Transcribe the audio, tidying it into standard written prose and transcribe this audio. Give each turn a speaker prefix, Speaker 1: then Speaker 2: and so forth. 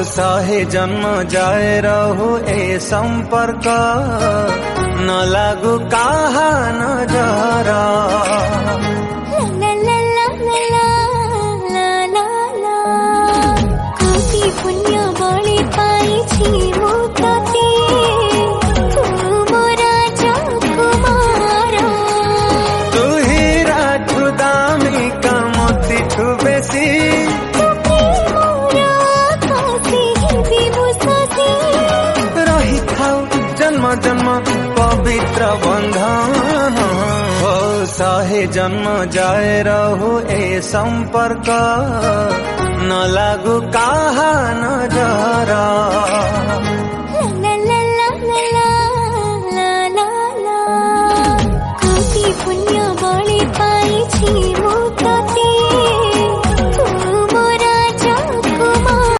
Speaker 1: सहे जन्म जाए रहु ए संपर्क न लागू काहा नजर।
Speaker 2: पुण्य बड़ी पाइछि मु तते तू मोरा राजकुमार।
Speaker 1: तू हीरा ठु दामी का मोती ठु बेसी रही थाउ जन्म जन्म पवित्र बंधन। हो सहे जन्म जाए रहु ए संपर्क न लागू काहा